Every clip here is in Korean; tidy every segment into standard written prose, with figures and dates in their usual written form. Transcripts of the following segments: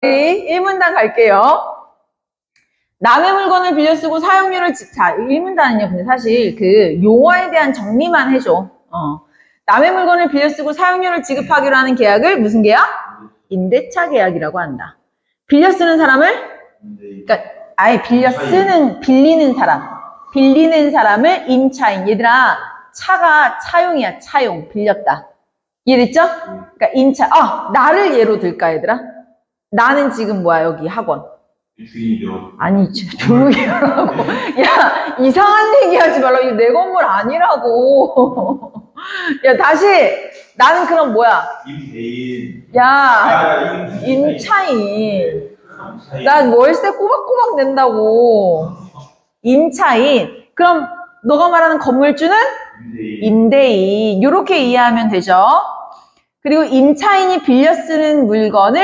1문단 갈게요. 남의 물건을 빌려 쓰고 사용료를 자, 1문단은요. 근데 사실 그 용어에 대한 정리만 해줘. 남의 물건을 빌려 쓰고 사용료를 지급하기로 하는 계약을 무슨 계약? 임대차 계약이라고 한다. 빌려 쓰는 사람을, 그러니까 아예 빌리는 사람을 임차인. 얘들아, 차가 차용이야, 차용. 빌렸다. 이해됐죠? 그러니까 나를 예로 들까, 얘들아? 나는 지금 뭐야, 여기 학원. 주인이죠. 아니, 조용히 하라고. 야, 이상한 얘기 하지 말라고. 이거 내 건물 아니라고. 야, 다시. 나는 그럼 뭐야? 임대인. 야, 임차인. 나 월세 꼬박꼬박 낸다고. 임차인. 그럼 너가 말하는 건물주는? 임대인. 이렇게 이해하면 되죠. 그리고 임차인이 빌려 쓰는 물건을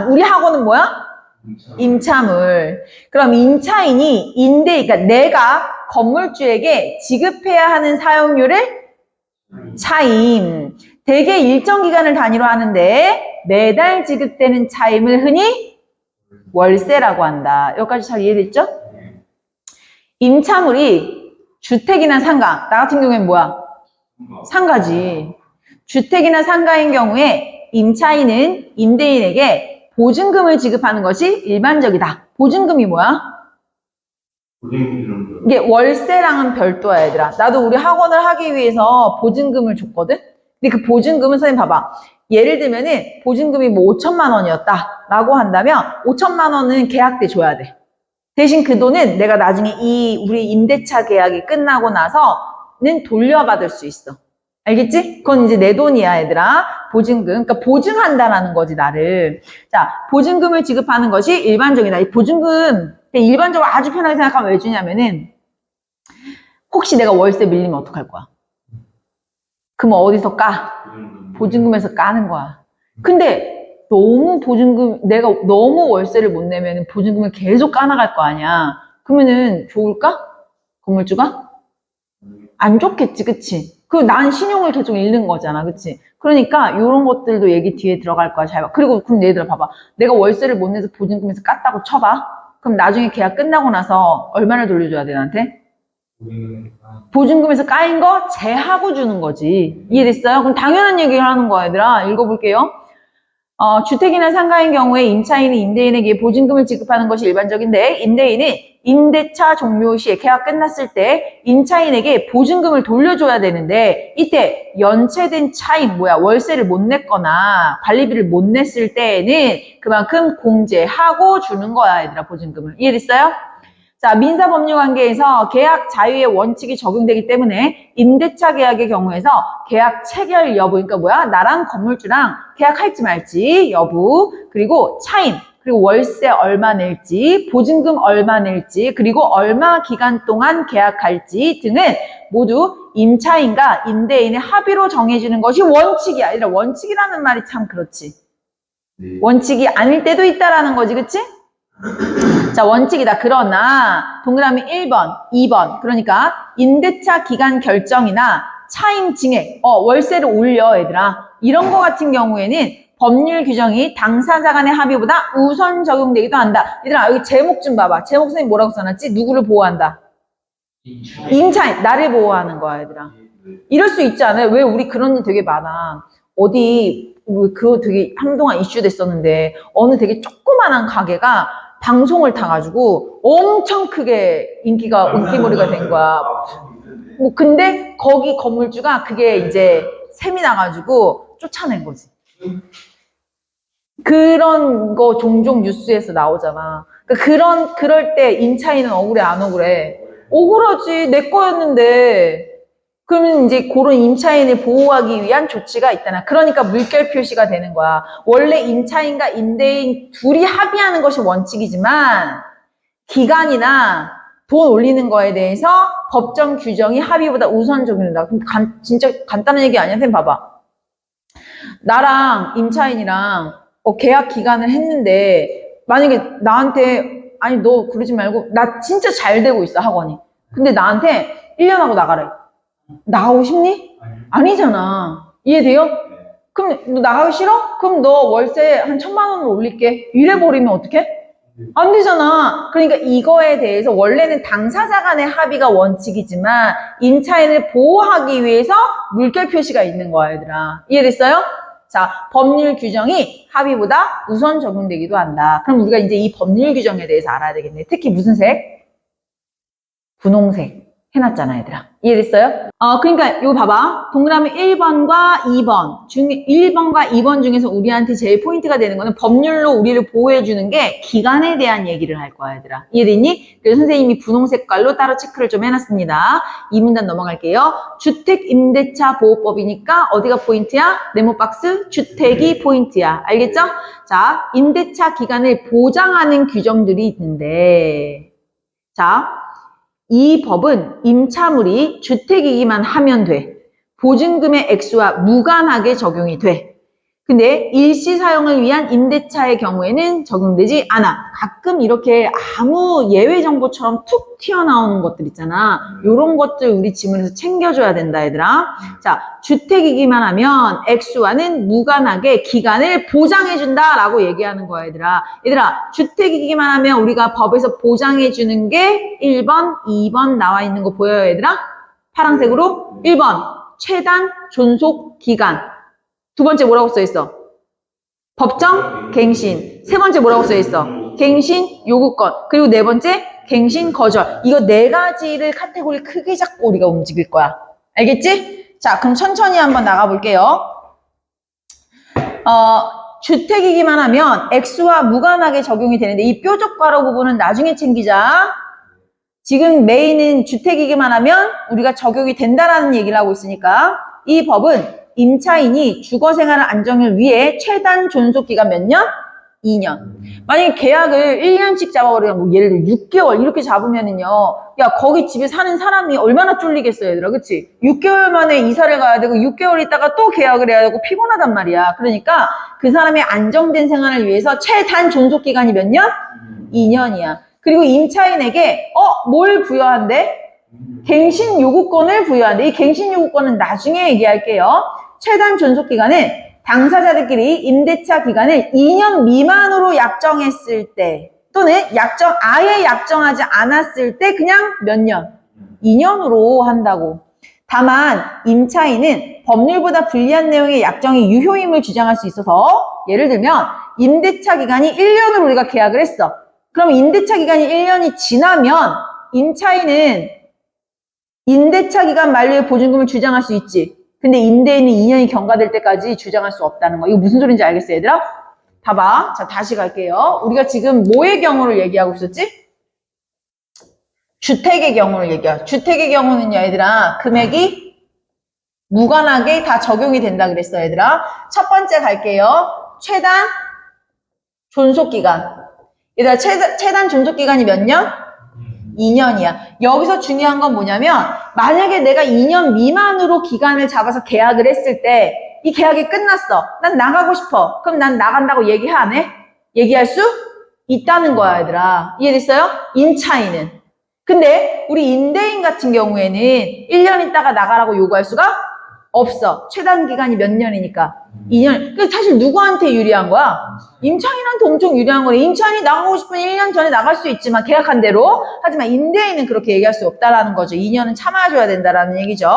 우리 학원은 뭐야? 임차물. 그럼 임차인이 그러니까 내가 건물주에게 지급해야 하는 사용료를 차임. 대개 일정 기간을 단위로 하는데 매달 지급되는 차임을 흔히 월세라고 한다. 여기까지 잘 이해됐죠? 임차물이 주택이나 상가. 나 같은 경우엔 뭐야? 상가지. 주택이나 상가인 경우에 임차인은 임대인에게 보증금을 지급하는 것이 일반적이다. 보증금이 뭐야? 이게 월세랑은 별도야, 얘들아. 나도 우리 학원을 하기 위해서 보증금을 줬거든? 근데 그 보증금은 선생님 봐봐. 예를 들면은 보증금이 뭐 5천만 원이었다 라고 한다면 5천만 원은 계약 때 줘야 돼. 대신 그 돈은 내가 나중에 우리 임대차 계약이 끝나고 나서는 돌려받을 수 있어. 알겠지? 그건 이제 내 돈이야, 얘들아. 보증금. 그러니까 보증한다라는 거지, 나를. 자, 보증금을 지급하는 것이 일반적이다. 이 보증금, 일반적으로 아주 편하게 생각하면 왜 주냐면은, 혹시 내가 월세 밀리면 어떡할 거야? 그럼 어디서 까? 보증금에서 까는 거야. 근데 내가 너무 월세를 못 내면 보증금을 계속 까나갈 거 아니야. 그러면은 좋을까? 건물주가? 안 좋겠지, 그치? 난 신용을 계속 잃는 거잖아, 그치? 그러니까 이런 것들도 얘기 뒤에 들어갈 거야, 잘 봐. 그리고 그럼 얘들아 봐봐. 내가 월세를 못 내서 보증금에서 깠다고 쳐봐. 그럼 나중에 계약 끝나고 나서 얼마를 돌려줘야 돼, 나한테? 보증금에서 까인 거 제하고 주는 거지. 이해됐어요? 그럼 당연한 얘기를 하는 거야, 얘들아. 읽어볼게요. 주택이나 상가인 경우에 임차인이 임대인에게 보증금을 지급하는 것이 일반적인데 임대인이 임대차 종료 시에 계약 끝났을 때 임차인에게 보증금을 돌려줘야 되는데 이때 연체된 차임, 월세를 못 냈거나 관리비를 못 냈을 때에는 그만큼 공제하고 주는 거야, 얘들아, 보증금을. 이해됐어요? 자, 민사법률관계에서 계약 자유의 원칙이 적용되기 때문에 임대차 계약의 경우에서 계약 체결 여부, 그러니까 나랑 건물주랑 계약할지 말지 여부, 그리고 차임, 그리고 월세 얼마 낼지, 보증금 얼마 낼지, 그리고 얼마 기간 동안 계약할지 등은 모두 임차인과 임대인의 합의로 정해지는 것이 원칙이야. 아니라 원칙이라는 말이 참 그렇지. 원칙이 아닐 때도 있다라는 거지, 그치? 자, 원칙이다. 그러나 동그라미 1번, 2번. 그러니까 임대차 기간 결정이나 차임 증액, 월세를 올려, 얘들아. 이런 거 같은 경우에는 법률 규정이 당사자 간의 합의보다 우선 적용되기도 한다. 얘들아, 여기 제목 좀 봐봐. 제목 선생님 뭐라고 써놨지? 누구를 보호한다? 임차인. 나를 보호하는 거야, 얘들아. 이럴 수 있지 않아요? 왜 우리 그런 일 되게 많아. 그거 되게 한동안 이슈 됐었는데 어느 되게 조그만한 가게가 방송을 타가지고 엄청 크게 인기몰이가 된 거야. 근데 거기 건물주가 그게 이제 셈이 나가지고 쫓아낸 거지. 그런 거 종종 뉴스에서 나오잖아. 그러니까 그럴 때 임차인은 억울해, 안 억울해? 억울하지. 내 거였는데. 그러면 이제 그런 임차인을 보호하기 위한 조치가 있다나. 그러니까 물결 표시가 되는 거야. 원래 임차인과 임대인 둘이 합의하는 것이 원칙이지만 기간이나 돈 올리는 거에 대해서 법정 규정이 합의보다 우선 적용된다. 그럼 진짜 간단한 얘기 아니야? 선생님 봐봐. 나랑 임차인이랑 계약 기간을 했는데 만약에 나한테 아니 너 그러지 말고 나 진짜 잘 되고 있어, 학원이. 근데 나한테 1년 하고 나가래. 나가고 싶니? 아니잖아. 이해돼요? 그럼 너 나가기 싫어? 그럼 너 월세 한 1,000만 원으로 올릴게. 이래버리면 어떡해? 안 되잖아. 그러니까 이거에 대해서 원래는 당사자 간의 합의가 원칙이지만 임차인을 보호하기 위해서 물결 표시가 있는 거야, 얘들아. 이해됐어요? 자, 법률 규정이 합의보다 우선 적용되기도 한다. 그럼 우리가 이제 이 법률 규정에 대해서 알아야 되겠네. 특히 무슨 색? 분홍색. 해놨잖아, 얘들아. 이해됐어요? 그러니까 이거 봐봐. 동그라미 1번과 2번 1번과 2번 중에서 우리한테 제일 포인트가 되는 거는 법률로 우리를 보호해주는 게 기간에 대한 얘기를 할 거야, 얘들아. 이해됐니? 그래서 선생님이 분홍색깔로 따로 체크를 좀 해놨습니다. 이 문단 넘어갈게요. 주택임대차보호법이니까 어디가 포인트야? 네모박스 주택이 포인트야. 알겠죠? 자, 임대차 기간을 보장하는 규정들이 있는데, 자, 이 법은 임차물이 주택이기만 하면 돼. 보증금의 액수와 무관하게 적용이 돼. 근데 일시 사용을 위한 임대차의 경우에는 적용되지 않아. 가끔 이렇게 아무 예외 정보처럼 툭 튀어나오는 것들 있잖아. 요런 것들 우리 지문에서 챙겨줘야 된다, 얘들아. 자, 주택이기만 하면 액수와는 무관하게 기간을 보장해준다라고 얘기하는 거야, 얘들아. 얘들아, 주택이기만 하면 우리가 법에서 보장해주는 게 1번, 2번 나와 있는 거 보여요, 얘들아? 파란색으로 1번, 최단 존속 기간. 두 번째 뭐라고 써있어? 법정 갱신. 세 번째 뭐라고 써있어? 갱신 요구권. 그리고 네 번째 갱신 거절. 이거 네 가지를 카테고리 크게 잡고 우리가 움직일 거야. 알겠지? 자, 그럼 천천히 한번 나가볼게요. 주택이기만 하면 액수와 무관하게 적용이 되는데 이 뾰족 괄호 부분은 나중에 챙기자. 지금 메인은 주택이기만 하면 우리가 적용이 된다라는 얘기를 하고 있으니까 이 법은 임차인이 주거생활 안정을 위해 최단 존속기간 몇 년? 2년. 만약에 계약을 1년씩 잡아버리면 뭐 예를 들어 6개월 이렇게 잡으면은요. 야, 거기 집에 사는 사람이 얼마나 쫄리겠어요, 얘들아. 그치? 6개월 만에 이사를 가야 되고 6개월 있다가 또 계약을 해야 되고 피곤하단 말이야. 그러니까 그 사람의 안정된 생활을 위해서 최단 존속기간이 몇 년? 2년이야. 그리고 임차인에게 뭘 부여한대? 갱신 요구권을 부여한대. 이 갱신 요구권은 나중에 얘기할게요. 최단 존속기간은 당사자들끼리 임대차 기간을 2년 미만으로 약정했을 때 또는 아예 약정하지 않았을 때 그냥 몇 년? 2년으로 한다고. 다만 임차인은 법률보다 불리한 내용의 약정이 유효임을 주장할 수 있어서 예를 들면 임대차 기간이 1년으로 우리가 계약을 했어. 그럼 임대차 기간이 1년이 지나면 임차인은 임대차 기간 만료의 보증금을 주장할 수 있지. 근데 임대인은 2년이 경과될 때까지 주장할 수 없다는 거. 이거 무슨 소리인지 알겠어, 얘들아? 봐봐. 자, 다시 갈게요. 우리가 지금 뭐의 경우를 얘기하고 있었지? 주택의 경우를 얘기하고. 주택의 경우는요, 얘들아. 금액이 무관하게 다 적용이 된다 그랬어, 얘들아. 첫 번째 갈게요. 최단 존속기간. 얘들아, 최단 존속기간이 몇 년? 2년이야. 여기서 중요한 건 뭐냐면 만약에 내가 2년 미만으로 기간을 잡아서 계약을 했을 때 이 계약이 끝났어. 난 나가고 싶어. 그럼 난 나간다고 얘기 안 해? 얘기할 수 있다는 거야, 얘들아. 이해됐어요? 임차인은. 근데 우리 임대인 같은 경우에는 1년 있다가 나가라고 요구할 수가 없어. 최단 기간이 몇 년이니까? 2년. 그래서 사실 누구한테 유리한 거야? 임차인한테 엄청 유리한 거네. 임차인이 나가고 싶으면 1년 전에 나갈 수 있지만 계약한 대로. 하지만 임대인은 그렇게 얘기할 수 없다라는 거죠. 2년은 참아줘야 된다라는 얘기죠.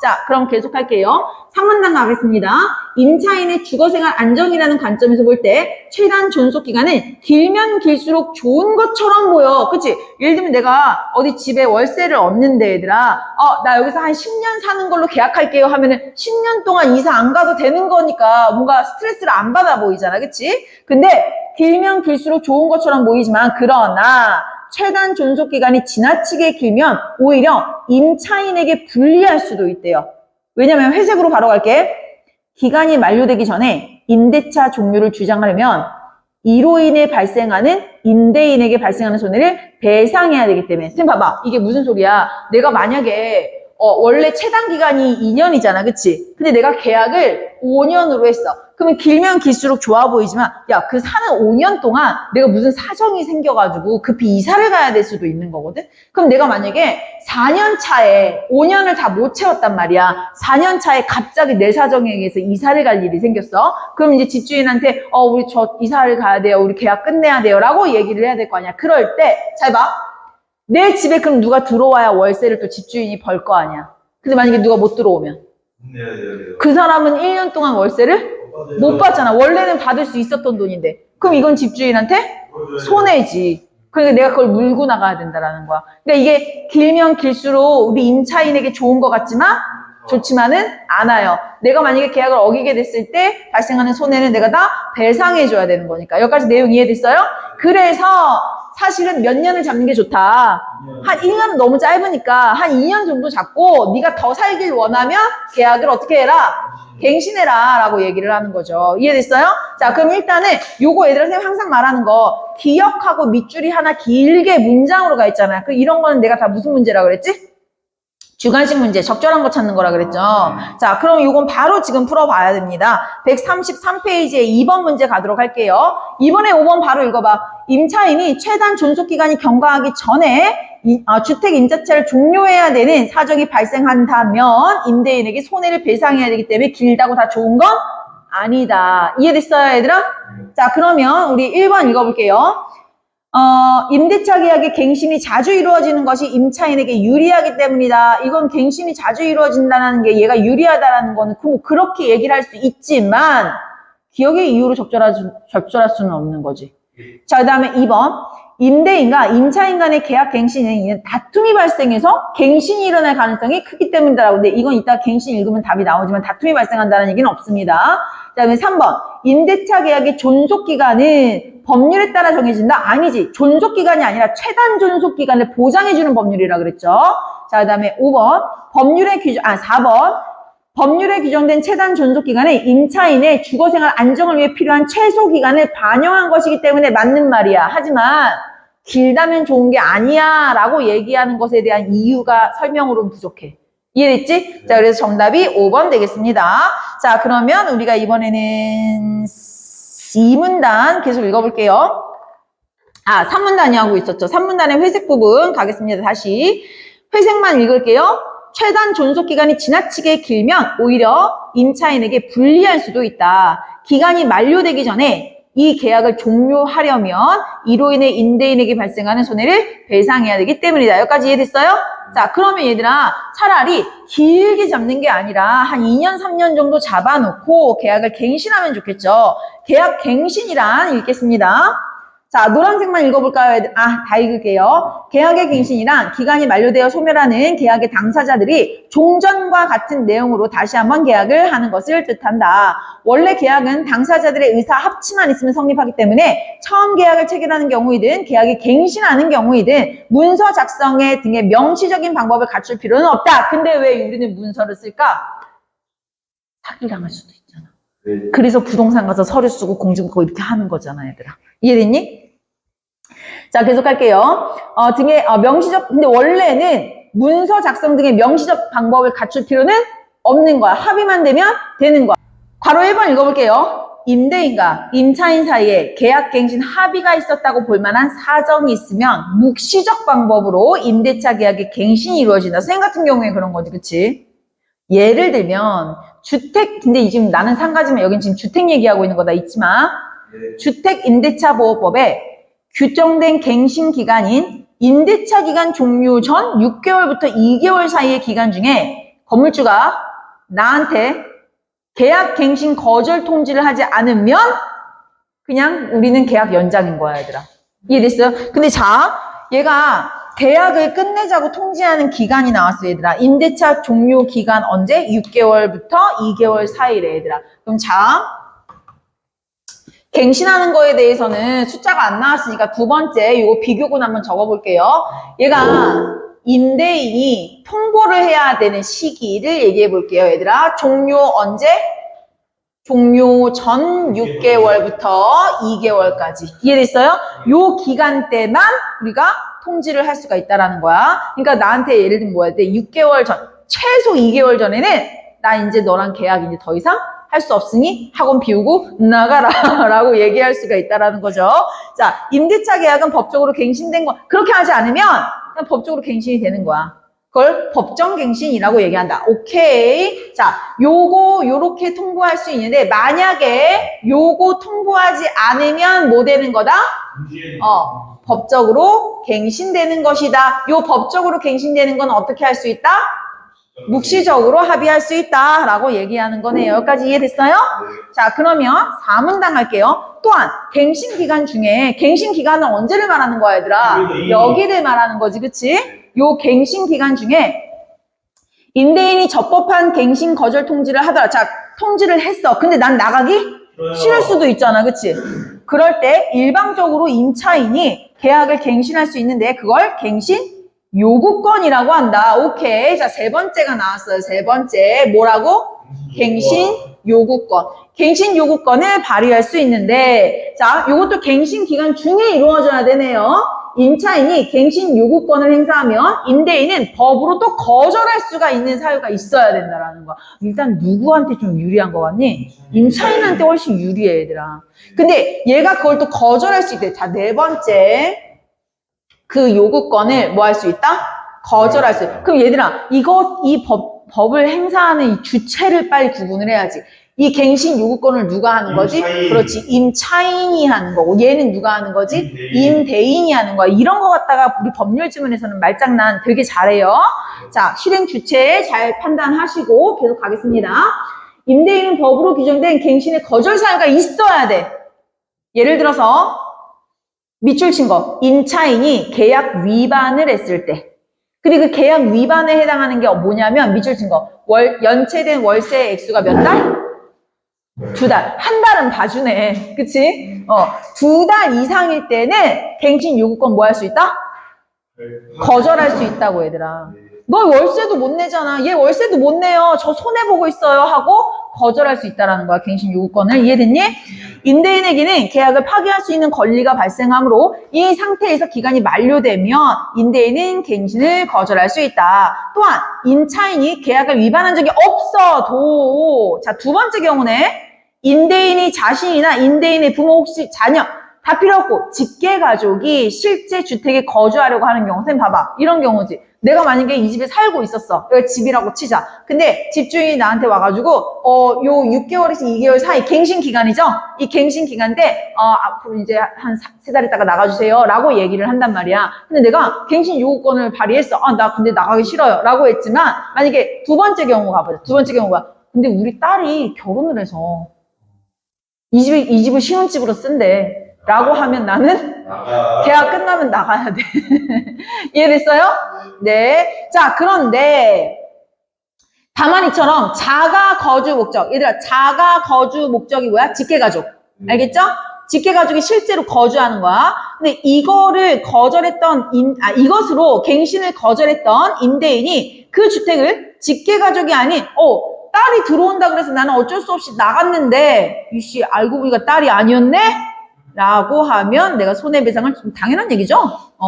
자, 그럼 계속할게요. 3문단 가겠습니다. 임차인의 주거생활 안정이라는 관점에서 볼 때 최단 존속기간은 길면 길수록 좋은 것처럼 보여. 그치? 예를 들면 내가 어디 집에 월세를 얻는데 얘들아 나 여기서 한 10년 사는 걸로 계약할게요 하면은 10년 동안 이사 안 가도 되는 거니까 뭔가 스트레스를 안 받아 보이잖아. 그치? 근데 길면 길수록 좋은 것처럼 보이지만 그러나 최단 존속기간이 지나치게 길면 오히려 임차인에게 불리할 수도 있대요. 왜냐면 회색으로 바로 갈게. 기간이 만료되기 전에 임대차 종료를 주장하려면 이로 인해 발생하는 임대인에게 발생하는 손해를 배상해야 되기 때문에. 선생님 봐봐. 이게 무슨 소리야. 내가 만약에 원래 최단 기간이 2년이잖아. 그치? 근데 내가 계약을 5년으로 했어. 그러면 길면 길수록 좋아 보이지만, 야, 그 사는 5년 동안 내가 무슨 사정이 생겨가지고 급히 이사를 가야 될 수도 있는 거거든? 그럼 내가 만약에 4년 차에 5년을 다 못 채웠단 말이야. 4년 차에 갑자기 내 사정에 의해서 이사를 갈 일이 생겼어. 그럼 이제 집주인한테, 우리 저 이사를 가야 돼요. 우리 계약 끝내야 돼요. 라고 얘기를 해야 될 거 아니야. 그럴 때, 잘 봐. 내 집에 그럼 누가 들어와야 월세를 또 집주인이 벌 거 아니야. 근데 만약에 누가 못 들어오면 내야 돼요. 그 사람은 1년 동안 월세를 못 받잖아. 원래는 받을 수 있었던 돈인데. 그럼 이건 집주인한테 손해지. 그러니까 내가 그걸 물고 나가야 된다라는 거야. 그러니까 이게 길면 길수록 우리 임차인에게 좋은 것 같지만 좋지만은 않아요. 내가 만약에 계약을 어기게 됐을 때 발생하는 손해는 내가 다 배상해줘야 되는 거니까. 여기까지 내용 이해됐어요? 그래서 사실은 몇 년을 잡는 게 좋다. 한 1년은 너무 짧으니까 한 2년 정도 잡고 네가 더 살길 원하면 계약을 어떻게 해라? 갱신해라 라고 얘기를 하는 거죠. 이해됐어요? 자, 그럼 일단은 요거 얘들아 선생님 항상 말하는 거 기억하고 밑줄이 하나 길게 문장으로 가 있잖아요. 그 이런 거는 내가 다 무슨 문제라 그랬지? 주관식 문제, 적절한 거 찾는 거라 그랬죠. 자, 그럼 이건 바로 지금 풀어봐야 됩니다. 133페이지에 2번 문제 가도록 할게요. 이번에 5번 바로 읽어봐. 임차인이 최단 존속기간이 경과하기 전에 주택 임대차를 종료해야 되는 사정이 발생한다면 임대인에게 손해를 배상해야 되기 때문에 길다고 다 좋은 건 아니다. 이해됐어요, 얘들아? 자, 그러면 우리 1번 읽어볼게요. 임대차 계약의 갱신이 자주 이루어지는 것이 임차인에게 유리하기 때문이다. 이건 갱신이 자주 이루어진다는 게 얘가 유리하다라는 거는 그렇게 얘기를 할 수 있지만 기억의 이유로 적절할 수는 없는 거지. 자, 그 다음에 2번. 임대인과 임차인 간의 계약 갱신은 다툼이 발생해서 갱신이 일어날 가능성이 크기 때문이다라고. 근데 이건 이따 갱신 읽으면 답이 나오지만 다툼이 발생한다는 얘기는 없습니다. 그 다음에 3번. 임대차 계약의 존속기간은 법률에 따라 정해진다? 아니지. 존속기간이 아니라 최단 존속기간을 보장해주는 법률이라 그랬죠. 자, 그 다음에 5번. 4번. 법률에 규정된 최단 존속기간은 임차인의 주거생활 안정을 위해 필요한 최소기간을 반영한 것이기 때문에 맞는 말이야. 하지만 길다면 좋은 게 아니야 라고 얘기하는 것에 대한 이유가 설명으로는 부족해. 이해됐지? 자, 그래서 정답이 5번 되겠습니다. 자, 그러면 우리가 이번에는 2문단 계속 읽어볼게요. 3문단이 하고 있었죠. 3문단의 회색 부분 가겠습니다. 다시. 회색만 읽을게요. 최단 존속기간이 지나치게 길면 오히려 임차인에게 불리할 수도 있다. 기간이 만료되기 전에 이 계약을 종료하려면 이로 인해 임대인에게 발생하는 손해를 배상해야 되기 때문이다. 여기까지 이해됐어요? 자, 그러면 얘들아 차라리 길게 잡는 게 아니라 한 2년, 3년 정도 잡아놓고 계약을 갱신하면 좋겠죠. 계약 갱신이란 읽겠습니다. 자, 노란색만 읽어볼까요? 다 읽을게요. 계약의 갱신이란 기간이 만료되어 소멸하는 계약의 당사자들이 종전과 같은 내용으로 다시 한번 계약을 하는 것을 뜻한다. 원래 계약은 당사자들의 의사 합치만 있으면 성립하기 때문에 처음 계약을 체결하는 경우이든 계약이 갱신하는 경우이든 문서 작성에 등의 명시적인 방법을 갖출 필요는 없다. 근데 왜 우리는 문서를 쓸까? 사기당할 수도 있잖아. 그래서 부동산 가서 서류 쓰고 공증하고 이렇게 하는 거잖아, 얘들아. 이해됐니? 자, 계속 할게요. 등의 명시적, 근데 원래는 문서 작성 등의 명시적 방법을 갖출 필요는 없는 거야. 합의만 되면 되는 거야. 괄호 1번 읽어볼게요. 임대인과 임차인 사이에 계약갱신 합의가 있었다고 볼 만한 사정이 있으면 묵시적 방법으로 임대차 계약의 갱신이 이루어진다. 선생님 같은 경우에 그런 거지, 그치? 예를 들면 주택, 근데 지금 나는 상가지만 여긴 지금 주택 얘기하고 있는 거다 잊지 마. 주택임대차보호법에 규정된 갱신 기간인 임대차 기간 종료 전 6개월부터 2개월 사이의 기간 중에 건물주가 나한테 계약 갱신 거절 통지를 하지 않으면 그냥 우리는 계약 연장인 거야, 얘들아. 이해됐어요? 근데 자, 얘가 계약을 끝내자고 통지하는 기간이 나왔어, 얘들아. 임대차 종료 기간 언제? 6개월부터 2개월 사이래, 얘들아. 그럼 자, 갱신하는 거에 대해서는 숫자가 안 나왔으니까 두 번째 이거 비교군 한번 적어볼게요. 얘가 임대인이 통보를 해야 되는 시기를 얘기해 볼게요, 얘들아. 종료 언제? 종료 전 6개월부터 2개월까지. 이해됐어요? 요 기간 때만 우리가 통지를 할 수가 있다라는 거야. 그러니까 나한테 예를 들면 뭐야? 6개월 전, 최소 2개월 전에는 나 이제 너랑 계약 이제 더 이상 할 수 없으니 학원 비우고 나가라 라고 얘기할 수가 있다라는 거죠. 자, 임대차 계약은 법적으로 갱신된 거, 그렇게 하지 않으면 그냥 법적으로 갱신이 되는 거야. 그걸 법정갱신이라고 얘기한다. 오케이. 자, 요렇게 통보할 수 있는데, 만약에 요거 통보하지 않으면 뭐 되는 거다? 법적으로 갱신되는 것이다. 요 법적으로 갱신되는 건 어떻게 할 수 있다? 묵시적으로 합의할 수 있다라고 얘기하는 거네요. 여기까지 이해됐어요? 자, 그러면 4문단 갈게요. 또한 갱신 기간 중에, 갱신 기간은 언제를 말하는 거야, 얘들아? 여기를 말하는 거지, 그치? 요 갱신 기간 중에 임대인이 적법한 갱신 거절 통지를 하더라. 자, 통지를 했어. 근데 난 나가기 싫을 수도 있잖아, 그치? 그럴 때 일방적으로 임차인이 계약을 갱신할 수 있는데 그걸 갱신 요구권이라고 한다. 오케이. 자, 세 번째가 나왔어요. 세 번째. 뭐라고? 갱신 요구권. 갱신 요구권을 발휘할 수 있는데, 자, 요것도 갱신 기간 중에 이루어져야 되네요. 임차인이 갱신 요구권을 행사하면 임대인은 법으로 또 거절할 수가 있는 사유가 있어야 된다라는 거야. 일단 누구한테 좀 유리한 거 같니? 임차인한테 훨씬 유리해, 얘들아. 근데 얘가 그걸 또 거절할 수 있대. 자, 네 번째. 그 요구권을 뭐 할 수 있다? 거절할 수 있다. 그럼 얘들아, 이 법을 행사하는 이 주체를 빨리 구분을 해야지. 이 갱신 요구권을 누가 하는 거지? 임차인. 그렇지. 임차인이 하는 거고, 얘는 누가 하는 거지? 임대인. 임대인이 하는 거야. 이런 거 갖다가 우리 법률 지문에서는 말장난 되게 잘해요. 자, 실행 주체 잘 판단하시고 계속 가겠습니다. 임대인은 법으로 규정된 갱신의 거절 사유가 있어야 돼. 예를 들어서 밑줄 친 거, 임차인이 계약 위반을 했을 때. 근데 그 계약 위반에 해당하는 게 뭐냐면 밑줄 친 거, 연체된 월세 액수가 몇 달? 2달. 한 달은 봐주네. 그치? 2달 이상일 때는 갱신 요구권 뭐 할 수 있다? 거절할 수 있다고, 얘들아. 너 월세도 못 내잖아. 얘 월세도 못 내요. 저 손해보고 있어요. 하고 거절할 수 있다라는 거야. 갱신 요구권을. 이해됐니? 임대인에게는 계약을 파기할 수 있는 권리가 발생하므로 이 상태에서 기간이 만료되면 임대인은 갱신을 거절할 수 있다. 또한 임차인이 계약을 위반한 적이 없어도, 자, 두 번째 경우네. 임대인이 자신이나 임대인의 부모 혹시 자녀 다 필요 없고 직계가족이 실제 주택에 거주하려고 하는 경우. 선생님 봐봐. 이런 경우지. 내가 만약에 이 집에 살고 있었어. 여기 집이라고 치자. 근데 집주인이 나한테 와가지고 요 6개월에서 2개월 사이 갱신 기간이죠? 이 갱신 기간 때 앞으로 이제 한 3달 있다가 나가주세요 라고 얘기를 한단 말이야. 근데 내가 갱신 요구권을 발휘했어. 나 근데 나가기 싫어요 라고 했지만, 만약에 두 번째 경우 가보자. 두 번째 경우가, 근데 우리 딸이 결혼을 해서 이 집을 신혼집으로 쓴대 라고 하면 나는 계약 끝나면 나가야 돼. 이해됐어요? 네. 자, 그런데 다만 이처럼 자가 거주 목적. 얘들아, 자가 거주 목적이 뭐야? 직계가족. 알겠죠? 직계가족이 실제로 거주하는 거야. 근데 이거를 거절했던, 이것으로 갱신을 거절했던 임대인이 그 주택을 직계가족이 아닌, 딸이 들어온다 그래서 나는 어쩔 수 없이 나갔는데, 이씨, 알고 보니까 딸이 아니었네? 라고 하면 내가 손해배상을 좀 당연한 얘기죠?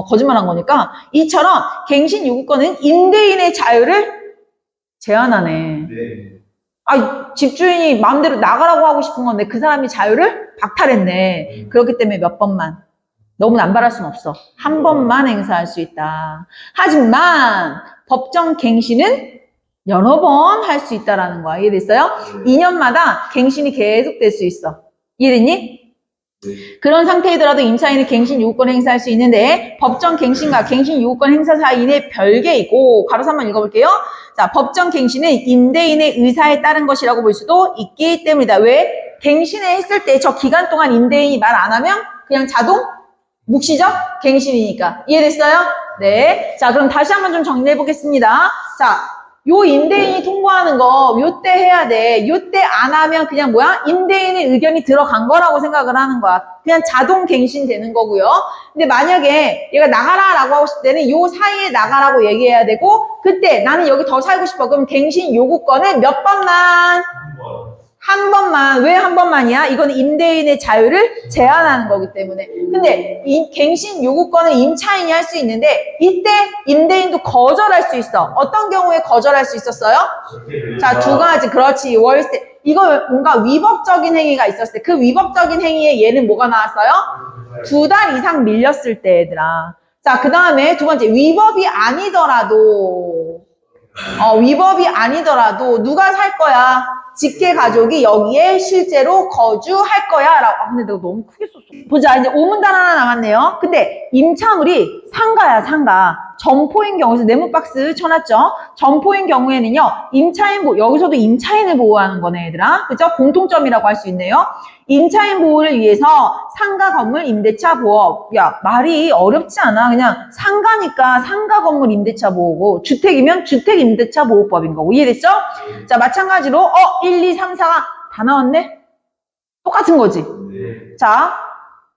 거짓말한 거니까. 이처럼 갱신 요구권은 임대인의 자유를 제한하네. 집주인이 마음대로 나가라고 하고 싶은 건데 그 사람이 자유를 박탈했네. 그렇기 때문에 몇 번만. 너무 남발할 수는 없어. 한 번만 행사할 수 있다. 하지만 법정 갱신은 여러 번 할 수 있다라는 거야. 이해됐어요? 2년마다 갱신이 계속될 수 있어. 이해됐니? 그런 상태이더라도 임차인이 갱신 요구권을 행사할 수 있는데, 법정 갱신과 갱신 요구권 행사 사이는 별개이고, 가로서 한번 읽어볼게요. 자, 법정 갱신은 임대인의 의사에 따른 것이라고 볼 수도 있기 때문이다. 왜? 갱신을 했을 때 저 기간 동안 임대인이 말 안 하면 그냥 자동 묵시적 갱신이니까. 이해됐어요? 네. 자, 그럼 다시 한번 좀 정리해 보겠습니다. 자, 요 임대인이 통보하는 거 요때 해야 돼. 요때 안 하면 그냥 뭐야? 임대인의 의견이 들어간 거라고 생각을 하는 거야. 그냥 자동 갱신 되는 거고요. 근데 만약에 얘가 나가라라고 하고 싶을 때는 요 사이에 나가라고 얘기해야 되고, 그때 나는 여기 더 살고 싶어. 그럼 갱신 요구권을 몇 번만? 한 번만, 왜 한 번만이야? 이건 임대인의 자유를 제한하는 거기 때문에. 근데 갱신 요구권을 임차인이 할 수 있는데 이때 임대인도 거절할 수 있어. 어떤 경우에 거절할 수 있었어요? 자, 두 가지. 그렇지. 월세. 이거 뭔가 위법적인 행위가 있었을 때 그 위법적인 행위에 얘는 뭐가 나왔어요? 2달 이상 밀렸을 때, 얘들아. 자, 그 다음에 두 번째. 위법이 아니더라도 누가 살 거야? 직계 가족이 여기에 실제로 거주할 거야 라고. 근데 내가 너무 크게 썼어. 보자, 이제 오문단 하나 남았네요. 근데 임차물이 상가야, 상가. 점포인 경우에서 네모박스 쳐놨죠. 점포인 경우에는요, 여기서도 임차인을 보호하는 거네, 얘들아. 그죠? 공통점이라고 할 수 있네요. 임차인 보호를 위해서 상가 건물 임대차 보호. 야, 말이 어렵지 않아. 그냥 상가니까 상가 건물 임대차 보호고, 주택이면 주택 임대차 보호법인 거고. 이해됐죠? 자, 마찬가지로 1, 2, 3, 4가 다 나왔네? 똑같은 거지. 자,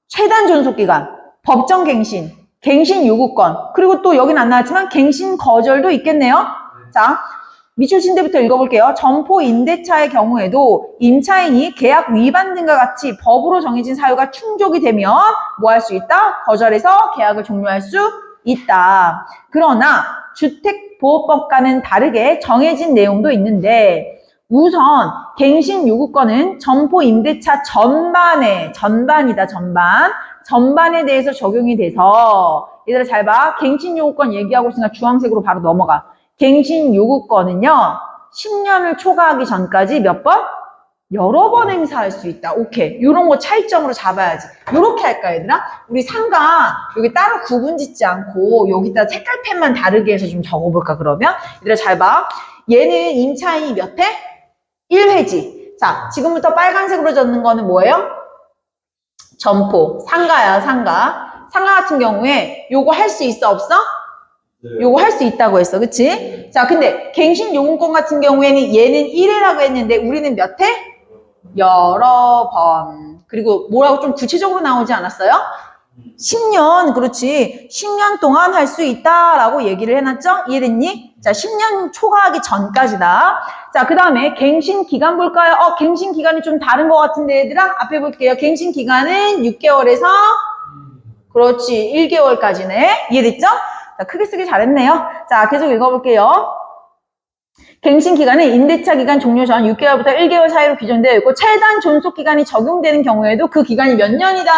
최단 존속기간, 법정 갱신, 갱신 요구권, 그리고 또 여긴 안 나왔지만 갱신 거절도 있겠네요. 자, 밑줄 친 데부터 읽어볼게요. 점포 임대차의 경우에도 임차인이 계약 위반 등과 같이 법으로 정해진 사유가 충족이 되면 뭐 할 수 있다? 거절해서 계약을 종료할 수 있다. 그러나 주택보호법과는 다르게 정해진 내용도 있는데 우선 갱신 요구권은 점포 임대차 전반에 대해서 적용이 돼서 얘들아 잘 봐. 갱신 요구권 얘기하고 있으니까 주황색으로 바로 넘어가. 갱신 요구권은요 10년을 초과하기 전까지 몇 번? 여러 번 행사할 수 있다. 오케이. 요런 거 차이점으로 잡아야지. 요렇게 할까 얘들아? 우리 상가 여기 따로 구분 짓지 않고 여기다 색깔펜만 다르게 해서 좀 적어볼까 그러면? 얘들아 잘 봐. 얘는 임차인이 몇 회? 1회지. 자, 지금부터 빨간색으로 적는 거는 뭐예요? 점포. 상가야, 상가. 상가 같은 경우에 요거 할 수 있어, 없어? 요거 할 수 있다고 했어. 그치? 자, 근데 갱신 요금권 같은 경우에는 얘는 1회라고 했는데 우리는 몇 회? 여러 번. 그리고 뭐라고 좀 구체적으로 나오지 않았어요? 10년, 그렇지. 10년 동안 할 수 있다라고 얘기를 해놨죠? 이해됐니? 자, 10년 초과하기 전까지다. 자, 그 다음에 갱신 기간 볼까요? 갱신 기간이 좀 다른 것 같은데, 얘들아? 앞에 볼게요. 갱신 기간은 6개월에서, 그렇지, 1개월까지네. 이해됐죠? 자, 크게 쓰기 잘했네요. 자, 계속 읽어볼게요. 갱신 기간은 임대차 기간 종료 전 6개월부터 1개월 사이로 규정되어 있고, 최단 존속 기간이 적용되는 경우에도 그 기간이 몇 년이다?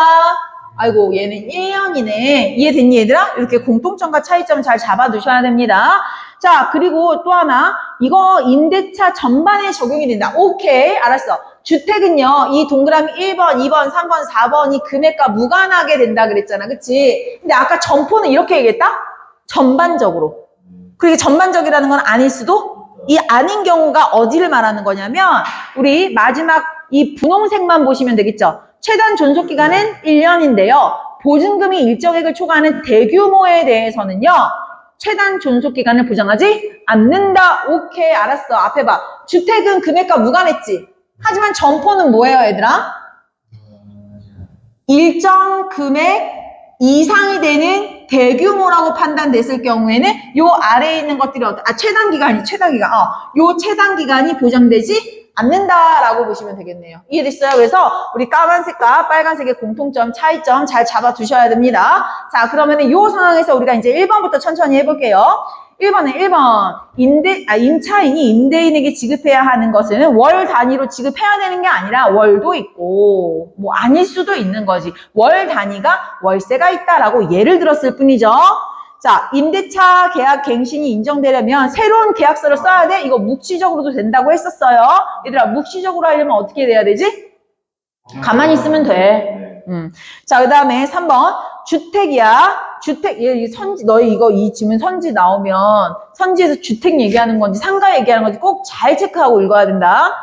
아이고, 얘는 1년이네. 이해됐니, 얘들아? 이렇게 공통점과 차이점 잘 잡아두셔야 됩니다. 자, 그리고 또 하나. 이거 임대차 전반에 적용이 된다. 오케이, 알았어. 주택은요, 이 동그라미 1번, 2번, 3번, 4번이 금액과 무관하게 된다 그랬잖아. 그치? 근데 아까 점포는 이렇게 얘기했다? 전반적으로. 그리고 전반적이라는 건 아닐 수도? 이 아닌 경우가 어디를 말하는 거냐면, 우리 마지막 이 분홍색만 보시면 되겠죠? 최단 존속 기간은 1년인데요. 보증금이 일정액을 초과하는 대규모에 대해서는요. 최단 존속 기간을 보장하지 않는다. 오케이, 알았어. 앞에 봐. 주택은 금액과 무관했지. 하지만 점포는 뭐예요, 얘들아? 일정 금액 이상이 되는 대규모라고 판단됐을 경우에는 요 아래에 있는 것들이 최단 기간. 요 최단 기간이 보장되지 않는다라고 보시면 되겠네요. 이해됐어요? 그래서 우리 까만색과 빨간색의 공통점, 차이점 잘 잡아두셔야 됩니다. 자, 그러면은 요 상황에서 우리가 이제 1번부터 천천히 해볼게요. 1번은 1번. 임차인이 임대인에게 지급해야 하는 것은 월 단위로 지급해야 되는 게 아니라 월도 있고, 뭐 아닐 수도 있는 거지. 월 단위가 월세가 있다라고 예를 들었을 뿐이죠. 자, 임대차 계약 갱신이 인정되려면 새로운 계약서를 써야 돼? 이거 묵시적으로도 된다고 했었어요. 얘들아, 묵시적으로 하려면 어떻게 돼야 되지? 가만히 있으면 돼. 자, 그 다음에 3번. 주택이야. 주택, 너희 이 지문 선지 나오면 선지에서 주택 얘기하는 건지 상가 얘기하는 건지 꼭 잘 체크하고 읽어야 된다.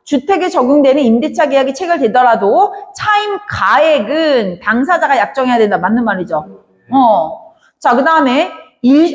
주택에 적용되는 임대차 계약이 체결되더라도 차임 가액은 당사자가 약정해야 된다. 맞는 말이죠? 자, 그 다음에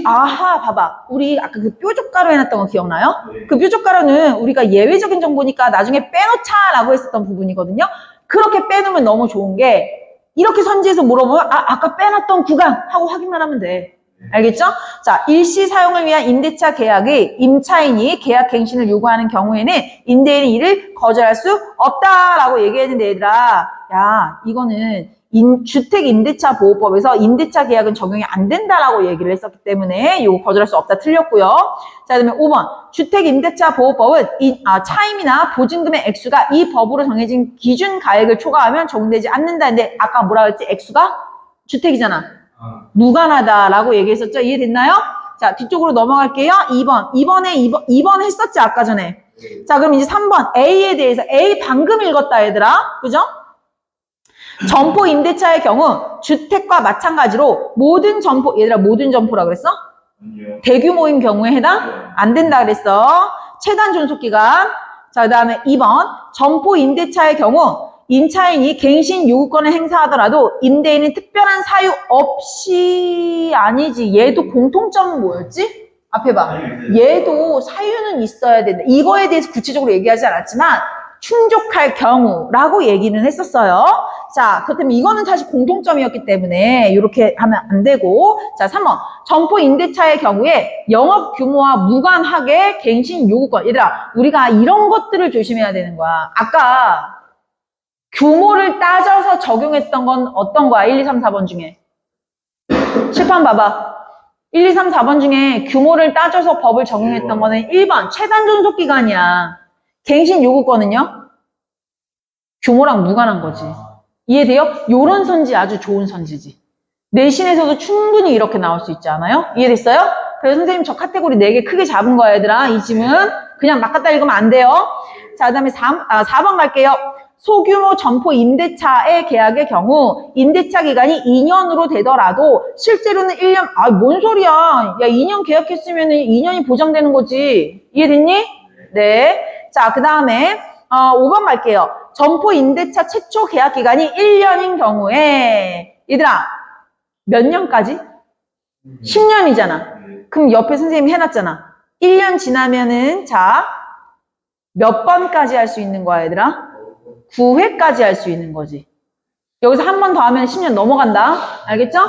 봐봐. 우리 아까 그 뾰족가루 해놨던 거 기억나요? 그 뾰족가루는 우리가 예외적인 정보니까 나중에 빼놓자라고 했었던 부분이거든요. 그렇게 빼놓으면 너무 좋은 게 이렇게 선지에서 물어보면 아까 빼놨던 구간 하고 확인만 하면 돼. 알겠죠? 자, 일시 사용을 위한 임대차 계약의 임차인이 계약 갱신을 요구하는 경우에는 임대인이 이를 거절할 수 없다라고 얘기했는데 얘들아, 야, 이거는 주택임대차 보호법에서 임대차 계약은 적용이 안 된다라고 얘기를 했었기 때문에 이거 거절할 수 없다 틀렸고요. 자, 그다음에 5번 주택임대차 보호법은 차임이나 보증금의 액수가 이 법으로 정해진 기준 가액을 초과하면 적용되지 않는다는데 아까 뭐라 그랬지? 액수가 주택이잖아. 무관하다라고 얘기했었죠? 이해됐나요? 자, 뒤쪽으로 넘어갈게요. 2번 했었지, 아까 전에. 자, 그럼 이제 3번. A에 대해서. A 방금 읽었다, 얘들아. 그죠? 점포 임대차의 경우, 주택과 마찬가지로 모든 점포, 얘들아, 모든 점포라 그랬어? 아니요. 대규모인 경우에 해당? 안 된다 그랬어. 최단 존속기간. 자, 그 다음에 2번. 점포 임대차의 경우, 임차인이 갱신 요구권을 행사하더라도 임대인은 특별한 사유 없이 아니지. 얘도 공통점은 뭐였지? 앞에 봐. 얘도 사유는 있어야 된다. 이거에 대해서 구체적으로 얘기하지 않았지만 충족할 경우라고 얘기는 했었어요. 자, 그렇다면 이거는 사실 공통점이었기 때문에 이렇게 하면 안 되고. 자, 3번. 점포 임대차의 경우에 영업 규모와 무관하게 갱신 요구권. 얘들아, 우리가 이런 것들을 조심해야 되는 거야. 아까 규모를 따져서 적용했던 건 어떤 거야? 1, 2, 3, 4번 중에. 칠판 봐봐. 1, 2, 3, 4번 중에 규모를 따져서 법을 적용했던 거는 1번 최단 존속기간이야. 갱신 요구권은요? 규모랑 무관한 거지. 이해돼요? 요런 선지 아주 좋은 선지지. 내신에서도 충분히 이렇게 나올 수 있지 않아요? 이해됐어요? 그래서 선생님 저 카테고리 4개 크게 잡은 거야, 얘들아. 이 짐은 그냥 막 갖다 읽으면 안 돼요. 자, 그 다음에 4번 갈게요. 소규모 점포 임대차의 계약의 경우 임대차 기간이 2년으로 되더라도 실제로는 1년, 뭔 소리야. 야, 2년 계약했으면 2년이 보장되는 거지. 이해됐니? 네. 자, 그 다음에 5번 갈게요. 점포 임대차 최초 계약 기간이 1년인 경우에 얘들아, 몇 년까지? 10년이잖아. 그럼 옆에 선생님이 해놨잖아. 1년 지나면은 자, 몇 번까지 할 수 있는 거야, 얘들아? 9회까지 할 수 있는 거지. 여기서 한 번 더 하면 10년 넘어간다. 알겠죠?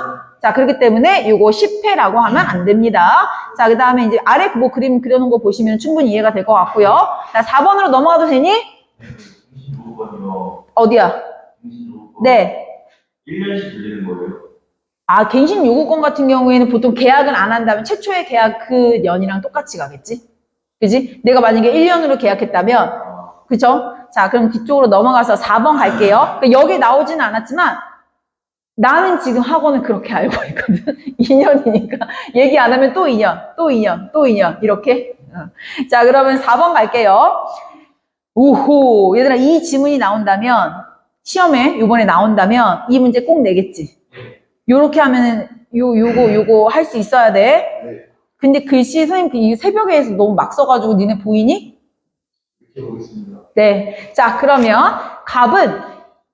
자, 그렇기 때문에 이거 10회라고 하면 안 됩니다. 자, 그 다음에 이제 아래 뭐 그림 그려놓은 거 보시면 충분히 이해가 될 것 같고요. 자, 4번으로 넘어가도 되니? 갱신 요구권이요. 어디야? 갱신 요구권. 네. 1년씩 들리는 거예요? 갱신 요구권 같은 경우에는 보통 계약을 안 한다면 최초의 계약 그 년이랑 똑같이 가겠지? 그지? 내가 만약에 1년으로 계약했다면, 그죠? 자, 그럼 뒤쪽으로 넘어가서 4번 갈게요. 그러니까 여기 나오지는 않았지만 나는 지금 학원을 그렇게 알고 있거든. 2년이니까. 얘기 안 하면 또 2년, 또 2년, 또 2년 이렇게. 자, 그러면 4번 갈게요. 오호, 얘들아 이 지문이 나온다면 시험에 이번에 나온다면 이 문제 꼭 내겠지. 요렇게 하면은 요거 할 수 있어야 돼. 근데 글씨 선생님 이 새벽에서 너무 막 써가지고 니네 보이니? 이렇게 보겠습니다. 네. 자, 그러면 갑은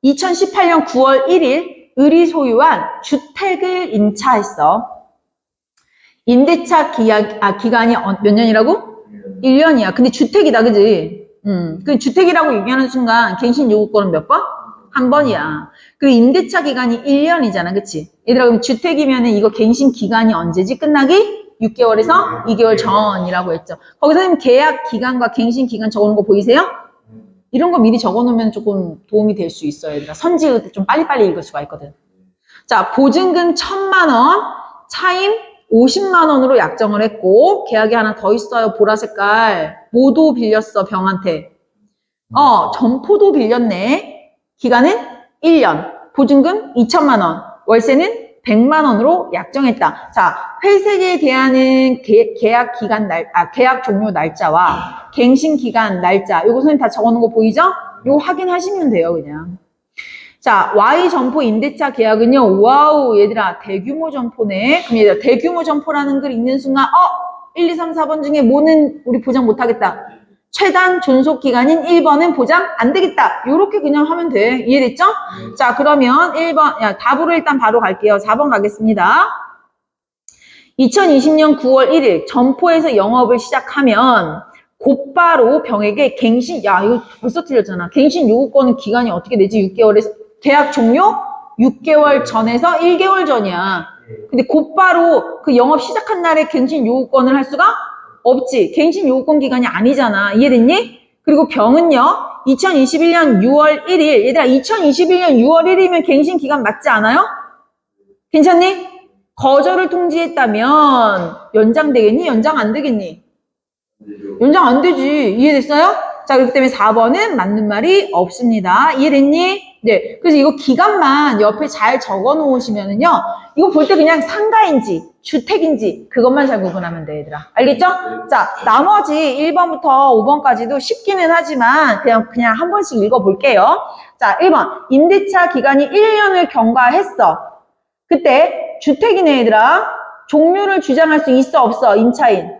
2018년 9월 1일 을이 소유한 주택을 임차했어. 임대차 기간이 몇 년이라고? 1년이야. 근데 주택이다, 그지? 그 주택이라고 얘기하는 순간 갱신 요구권은 몇 번? 한 번이야. 그리고 임대차 기간이 1년이잖아, 그치? 얘들아, 그럼 주택이면은 이거 갱신 기간이 언제지? 끝나기? 6개월에서 2개월 전이라고 했죠. 거기서 선생님 계약 기간과 갱신 기간 적어놓은 거 보이세요? 이런 거 미리 적어놓으면 조금 도움이 될 수 있어요. 얘들아. 선지 읽을 때 좀 빨리빨리 읽을 수가 있거든. 자, 보증금 1,000만 원, 차임 50만 원으로 약정을 했고 계약이 하나 더 있어요. 보라 색깔. 뭐도 빌렸어, 병한테. 점포도 빌렸네. 기간은 1년. 보증금 2,000만 원. 월세는 100만 원으로 약정했다. 자, 회색에 대한 계약 기간 계약 종료 날짜와 갱신 기간 날짜. 요거 선생님 다 적어놓은 거 보이죠? 요거 확인하시면 돼요, 그냥. 자, Y 점포 임대차 계약은요. 와우, 얘들아, 대규모 점포네. 그럼 얘들아, 대규모 점포라는 글 읽는 순간 1, 2, 3, 4번 중에 뭐는 우리 보장 못 하겠다. 최단 존속 기간인 1번은 보장 안 되겠다. 요렇게 그냥 하면 돼. 이해됐죠? 자, 그러면 1번, 답으로 일단 바로 갈게요. 4번 가겠습니다. 2020년 9월 1일 점포에서 영업을 시작하면 곧바로 병에게 갱신, 이거 벌써 틀렸잖아. 갱신 요구권은 기간이 어떻게 되지? 6개월에서, 계약 종료? 6개월 전에서 1개월 전이야. 근데 곧바로 그 영업 시작한 날에 갱신 요구권을 할 수가 없지. 갱신 요구권 기간이 아니잖아. 이해됐니? 그리고 병은요, 2021년 6월 1일. 얘들아, 2021년 6월 1일이면 갱신 기간 맞지 않아요? 괜찮니? 거절을 통지했다면 연장되겠니? 연장 안 되겠니? 연장 안 되지. 이해됐어요? 자, 그렇기 때문에 4번은 맞는 말이 없습니다. 이해됐니? 네. 그래서 이거 기간만 옆에 잘 적어 놓으시면은요, 이거 볼 때 그냥 상가인지, 주택인지, 그것만 잘 구분하면 돼, 얘들아. 알겠죠? 자, 나머지 1번부터 5번까지도 쉽기는 하지만, 그냥 한 번씩 읽어볼게요. 자, 1번. 임대차 기간이 1년을 경과했어. 그때, 주택이네, 얘들아. 종류를 주장할 수 있어, 없어? 임차인.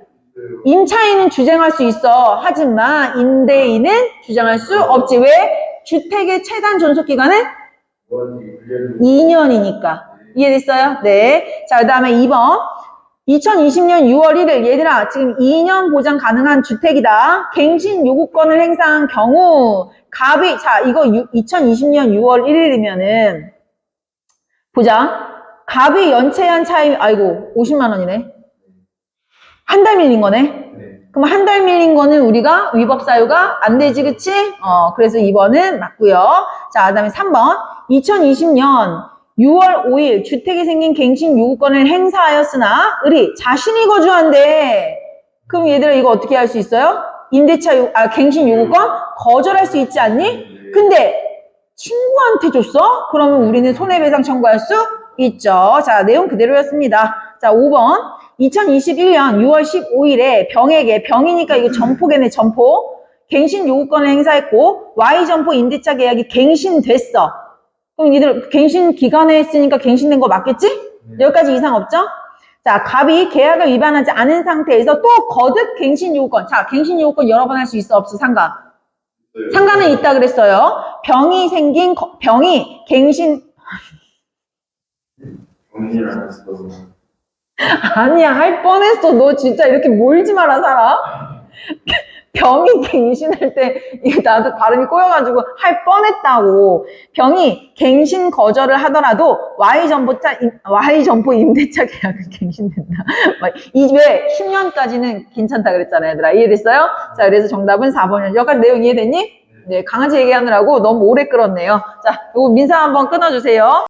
임차인은 주장할 수 있어. 하지만 임대인은 주장할 수 없지. 왜? 주택의 최단 존속 기간은 2년이니까. 이해됐어요? 네. 자, 그 다음에 2번. 2020년 6월 1일. 얘들아, 지금 2년 보장 가능한 주택이다. 갱신 요구권을 행사한 경우, 갑이, 자, 이거 2020년 6월 1일이면은, 보자. 갑이 연체한 차임, 아이고, 50만 원이네. 한 달 밀린 거네. 그럼 한 달 밀린 거는 우리가 위법 사유가 안 되지, 그치? 그래서 2번은 맞고요. 자, 그 다음에 3번. 2020년 6월 5일 주택이 생긴 갱신 요구권을 행사하였으나 을이 자신이 거주한대. 그럼 얘들아 이거 어떻게 할 수 있어요? 갱신 요구권 거절할 수 있지 않니? 근데 친구한테 줬어? 그러면 우리는 손해배상 청구할 수 있죠. 자, 내용 그대로였습니다. 자, 5번. 2021년 6월 15일에 병이니까 이거 점포겠네, 점포. 갱신 요구권을 행사했고, Y점포 임대차 계약이 갱신됐어. 그럼 얘들 갱신 기간에 했으니까 갱신된 거 맞겠지? 여기까지 이상 없죠? 자, 갑이 계약을 위반하지 않은 상태에서 또 거듭 갱신 요구권. 자, 갱신 요구권 여러 번 할 수 있어, 없어, 상가? 상가는 있다 그랬어요. 병이 갱신. 아니야, 할 뻔했어. 너 진짜 이렇게 몰지 마라, 살아. 병이 갱신할 때, 이게 나도 발음이 꼬여가지고 할 뻔했다고. 병이 갱신 거절을 하더라도 Y점포 임대차 계약은 갱신된다. 왜 10년까지는 괜찮다 그랬잖아, 얘들아. 이해됐어요? 자, 그래서 정답은 4번이었죠. 여기까지 내용 이해됐니? 네, 강아지 얘기하느라고 너무 오래 끌었네요. 자, 요거 민사 한번 끊어주세요.